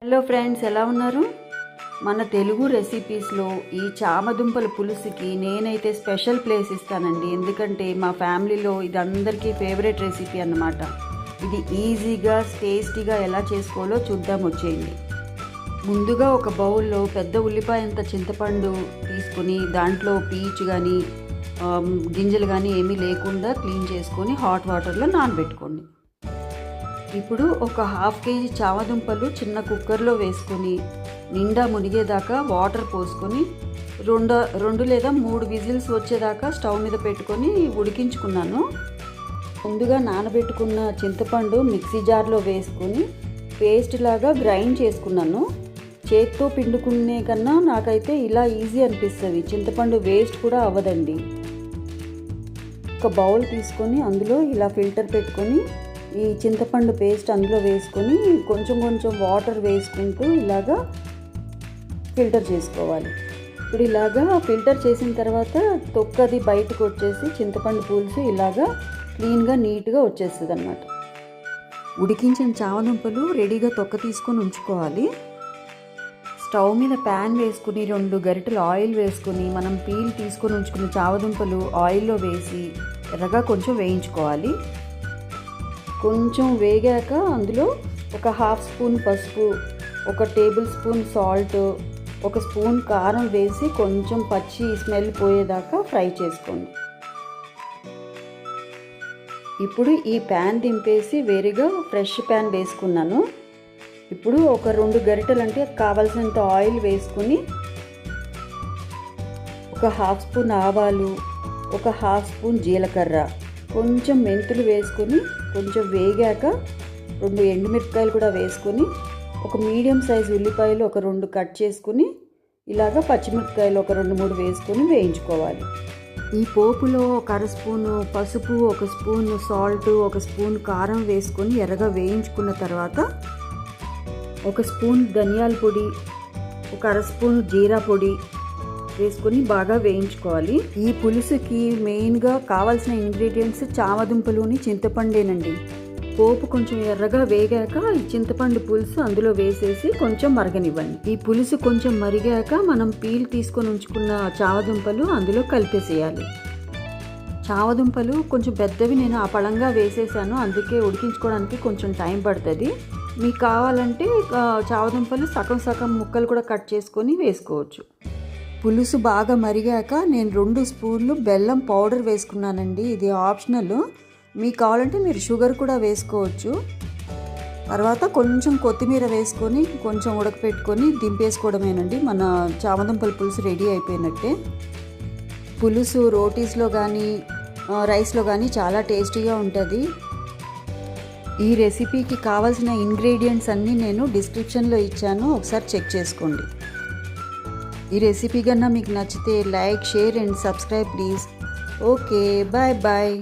Hello friends, ఎలా ఉన్నారు? మన తెలుగు రెసిపీస్లో ఈ చామదుంపల పులుసుకి నేనైతే స్పెషల్ ప్లేస్ ఇస్తానండి. ఎందుకంటే మా ఫ్యామిలీలో ఇది అందరికీ ఫేవరెట్ రెసిపీ అన్నమాట. ఇది ఈజీగా టేస్టీగా ఎలా చేసుకోవాలో చూద్దాం, వచ్చేయండి. ముందుగా ఒక బౌల్లో పెద్ద ఉల్లిపాయ అంత చింతపండు తీసుకుని దాంట్లో పీచు కానీ గింజలు కానీ ఏమీ లేకుండా క్లీన్ చేసుకొని హాట్ వాటర్లో నానబెట్టుకోండి. ఇప్పుడు ఒక 1/2 కేజీ చామదుంపలు చిన్న కుక్కర్లో వేసుకొని నిండా మునిగేదాకా వాటర్ పోసుకొని 2 లేదా 3 విజిల్స్ వచ్చేదాకా స్టవ్ మీద పెట్టుకొని ఉడికించుకున్నాను. ముందుగా నానబెట్టుకున్న చింతపండు మిక్సీ జార్లో వేసుకొని పేస్ట్ లాగా గ్రైండ్ చేసుకున్నాను. చేత్తో పిండుకునే కన్నా నాకైతే ఇలా ఈజీ అనిపిస్తుంది. చింతపండు వేస్ట్ కూడా అవ్వదండి. ఒక బౌల్ తీసుకొని అందులో ఇలా ఫిల్టర్ పెట్టుకొని ఈ చింతపండు పేస్ట్ అందులో వేసుకొని కొంచెం వాటర్ వేసుకుంటూ ఇలాగా ఫిల్టర్ చేసుకోవాలి. ఇప్పుడు ఇలాగా ఫిల్టర్ చేసిన తర్వాత తొక్కది బయటకు వచ్చేసి చింతపండు పులుసు ఇలాగా క్లీన్గా నీట్గా వచ్చేస్తుంది అన్నమాట. ఉడికించిన చామదుంపలు రెడీగా తొక్క తీసుకొని ఉంచుకోవాలి. స్టవ్ మీద ప్యాన్ వేసుకుని 2 గరిటెలు ఆయిల్ వేసుకొని మనం పీల్ తీసుకొని ఉంచుకున్న చామదుంపలు ఆయిల్లో వేసి ఎర్రగా కొంచెం వేయించుకోవాలి. కొంచెం వేగాక అందులో ఒక 1/2 స్పూన్ పసుపు, 1 టేబుల్ స్పూన్ సాల్ట్, 1 స్పూన్ కారం వేసి కొంచెం పచ్చి స్మెల్ పోయేదాకా ఫ్రై చేసుకోండి. ఇప్పుడు ఈ ప్యాన్ దింపేసి వేరేగా ఫ్రెష్ ప్యాన్ వేసుకున్నాను. ఇప్పుడు ఒక 2 గరిటెలు అంటే కావాల్సినంత ఆయిల్ వేసుకుని ఒక 1/2 స్పూన్ ఆవాలు, ఒక 1/2 స్పూన్ జీలకర్ర, కొంచెం మెంతులు వేసుకొని కొంచెం వేగాక 2 ఎండుమిరపకాయలు కూడా వేసుకొని ఒక మీడియం సైజు ఉల్లిపాయలు ఒక 2 కట్ చేసుకుని ఇలాగ పచ్చిమిరపకాయలు ఒక 2-3 వేసుకొని వేయించుకోవాలి. ఈ పోపులో 1/2 స్పూను పసుపు, 1 స్పూన్ సాల్ట్, 1 స్పూన్ కారం వేసుకొని ఎర్రగా వేయించుకున్న తర్వాత 1 స్పూన్ ధనియాల పొడి, 1/2 స్పూన్ జీరా పొడి వేసుకొని బాగా వేయించుకోవాలి. ఈ పులుసుకి మెయిన్గా కావాల్సిన ఇంగ్రీడియంట్స్ చామదుంపలోని చింతపండేనండి. పోపు కొంచెం ఎర్రగా వేగాక ఈ చింతపండు పులుసు అందులో వేసేసి కొంచెం మరగనివ్వండి. ఈ పులుసు కొంచెం మరిగాక మనం పీల్ తీసుకొని ఉంచుకున్న చామదుంపలు అందులో కలిపేసేయాలి. చామదుంపలు కొంచెం పెద్దవి నేను ఆ పళంగా వేసేసాను, అందుకే ఉడికించుకోవడానికి కొంచెం టైం పడుతుంది. మీకు కావాలంటే చామదుంపలు సగం ముక్కలు కూడా కట్ చేసుకొని వేసుకోవచ్చు. పులుసు బాగా మరిగాక నేను 2 స్పూన్లు బెల్లం పౌడర్ వేసుకున్నానండి. ఇది ఆప్షనల్, మీకు కావాలంటే మీరు షుగర్ కూడా వేసుకోవచ్చు. తర్వాత కొంచెం కొత్తిమీర వేసుకొని కొంచెం ఉడకపెట్టుకొని దింపేసుకోవడమేనండి. మన చామదుంపల పులుసు రెడీ అయిపోయినట్టే. పులుసు రోటీస్లో కానీ రైస్లో కానీ చాలా టేస్టీగా ఉంటుంది. ఈ రెసిపీకి కావాల్సిన ఇంగ్రీడియంట్స్ అన్నీ నేను డిస్క్రిప్షన్లో ఇచ్చాను, ఒకసారి చెక్ చేసుకోండి. ఈ రెసిపీ కన్నా మీకు నచ్చితే like, share and subscribe please. Okay, bye.